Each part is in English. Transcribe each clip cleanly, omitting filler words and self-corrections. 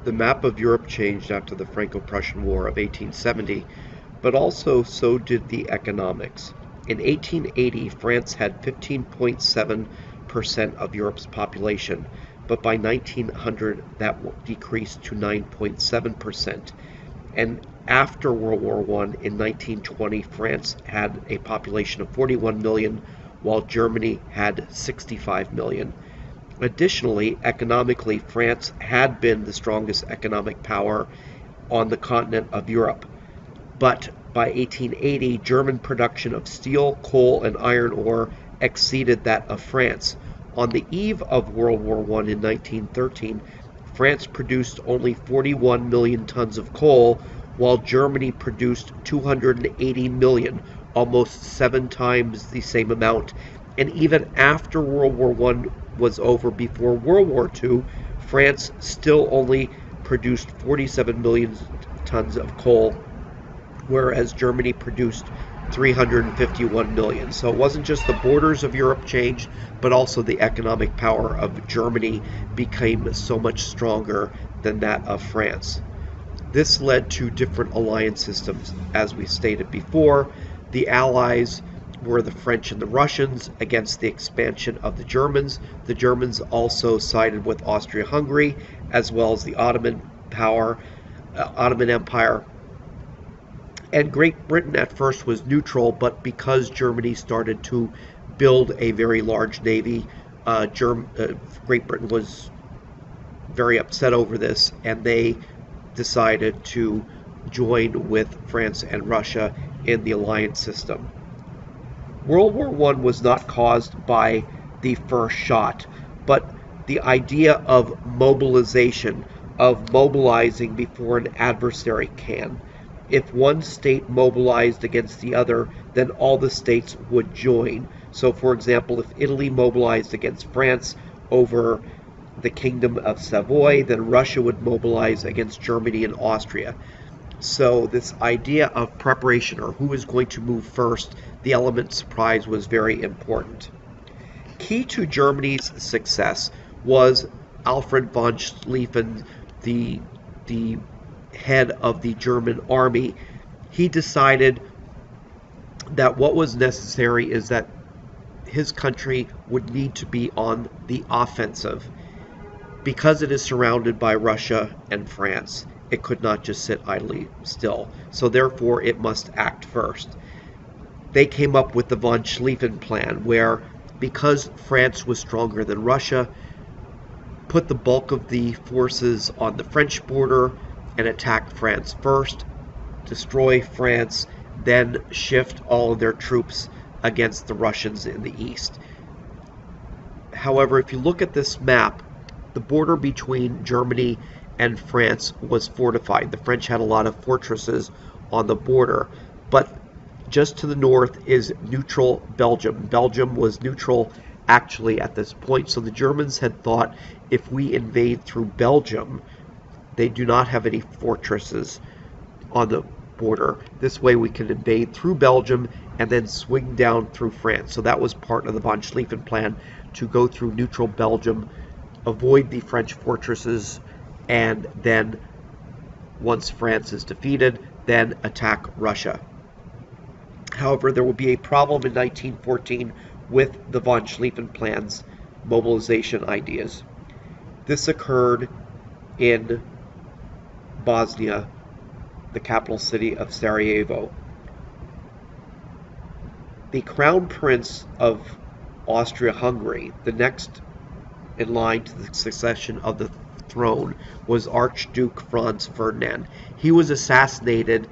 The map of Europe changed after the Franco-Prussian War of 1870, but also so did the economics. In 1880, France had 15.7% of Europe's population, but by 1900 that decreased to 9.7%. And after World War I, in 1920, France had a population of 41 million, while Germany had 65 million. Additionally, economically, France had been the strongest economic power on the continent of Europe. But by 1880, German production of steel, coal, and iron ore exceeded that of France. On the eve of World War I in 1913, France produced only 41 million tons of coal, while Germany produced 280 million, almost 7 times the same amount. And even after World War I was over, before World War II, France still only produced 47 million tons of coal, whereas Germany produced 351 million. So it wasn't just the borders of Europe changed, but also the economic power of Germany became so much stronger than that of France. This led to different alliance systems. As we stated before, the Allies were the French and the Russians against the expansion of the Germans. The Germans also sided with Austria-Hungary, as well as the Ottoman Empire. And Great Britain at first was neutral, but because Germany started to build a very large navy, Great Britain was very upset over this, and they decided to join with France and Russia in the alliance system. World War I was not caused by the first shot, but the idea of mobilization, of mobilizing before an adversary can. If one state mobilized against the other, then all the states would join. So, for example, if Italy mobilized against France over the Kingdom of Savoy, then Russia would mobilize against Germany and Austria. So this idea of preparation, or who is going to move first, the element surprise was very important. Key to Germany's success was Alfred von Schlieffen, the head of the German army. He decided that what was necessary is that his country would need to be on the offensive. Because it is surrounded by Russia and France, it could not just sit idly still. So therefore, it must act first. They came up with the von Schlieffen plan, where, because France was stronger than Russia, put the bulk of the forces on the French border and attack France first, destroy France, then shift all of their troops against the Russians in the east. However, if you look at this map, the border between Germany and France was fortified. The French had a lot of fortresses on the border, but just to the north is neutral Belgium. Belgium was neutral actually at this point, so the Germans had thought, if we invade through Belgium, they do not have any fortresses on the border. This way we can invade through Belgium and then swing down through France. So that was part of the von Schlieffen plan, to go through neutral Belgium, avoid the French fortresses, and then once France is defeated, then attack Russia. However, there will be a problem in 1914 with the von Schlieffen plan's mobilization ideas. This occurred in Bosnia, the capital city of Sarajevo. The Crown Prince of Austria-Hungary, the next in line to the succession of the throne, was Archduke Franz Ferdinand. He was assassinated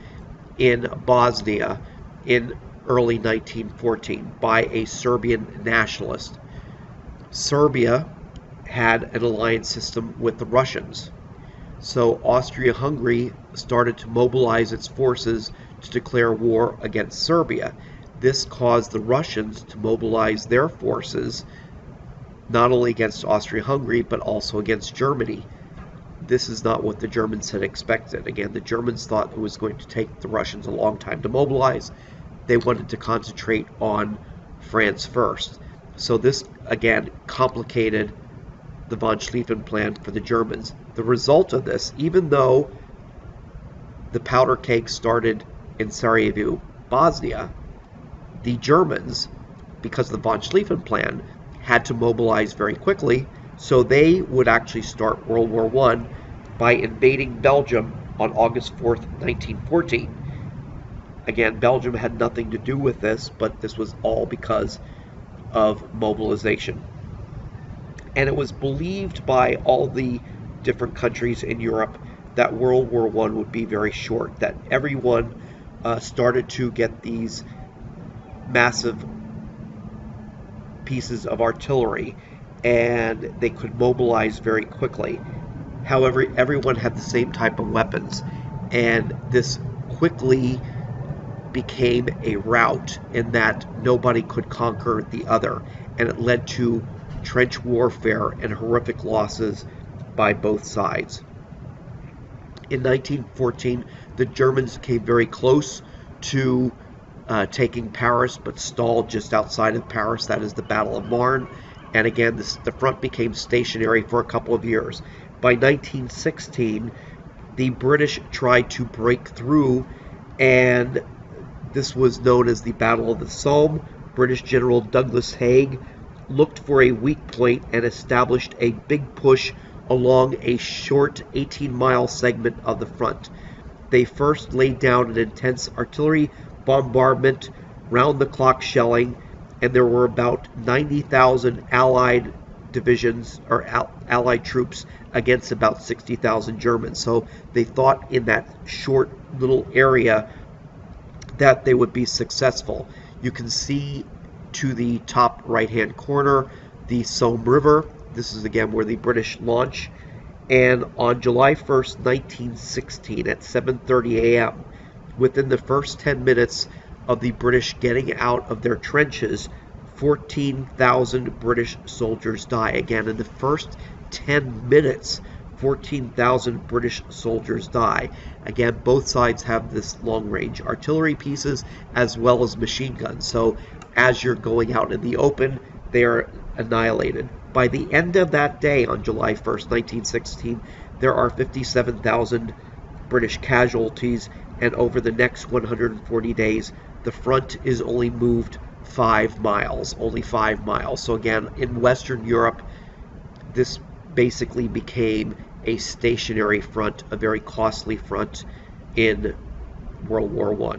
in Bosnia in early 1914 by a Serbian nationalist. Serbia had an alliance system with the Russians. So Austria-Hungary started to mobilize its forces to declare war against Serbia. This caused the Russians to mobilize their forces not only against Austria-Hungary, but also against Germany. This is not what the Germans had expected. Again, the Germans thought it was going to take the Russians a long time to mobilize. They wanted to concentrate on France first. So this, again, complicated the von Schlieffen Plan for the Germans. The result of this, even though the powder keg started in Sarajevo, Bosnia, the Germans, because of the von Schlieffen Plan, had to mobilize very quickly, so they would actually start World War I by invading Belgium on August 4th, 1914. Again, Belgium had nothing to do with this, but this was all because of mobilization. And it was believed by all the different countries in Europe that World War I would be very short, that everyone started to get these massive pieces of artillery and they could mobilize very quickly. However, everyone had the same type of weapons, and this quickly became a rout in that nobody could conquer the other, and it led to trench warfare and horrific losses by both sides. In 1914, the Germans came very close to taking Paris, but stalled just outside of Paris. That is the Battle of Marne. And again, the front became stationary for a couple of years. By 1916, the British tried to break through, and this was known as the Battle of the Somme. British General Douglas Haig looked for a weak point and established a big push along a short 18-mile segment of the front. They first laid down an intense artillery bombardment, round-the-clock shelling, and there were about 90,000 Allied divisions or Allied troops against about 60,000 Germans. So they thought in that short little area that they would be successful. You can see to the top right-hand corner the Somme River. This is again where the British launch. And on July 1st, 1916, at 7:30 a.m., within the first 10 minutes of the British getting out of their trenches, 14,000 British soldiers die. Again, in the first 10 minutes, 14,000 British soldiers die. Again, both sides have this long-range artillery pieces as well as machine guns. So as you're going out in the open, they are annihilated. By the end of that day, on July 1st, 1916, there are 57,000 British casualties, and over the next 140 days, the front is only moved 5 miles, only 5 miles. So again, in Western Europe, this basically became a stationary front, a very costly front in World War I.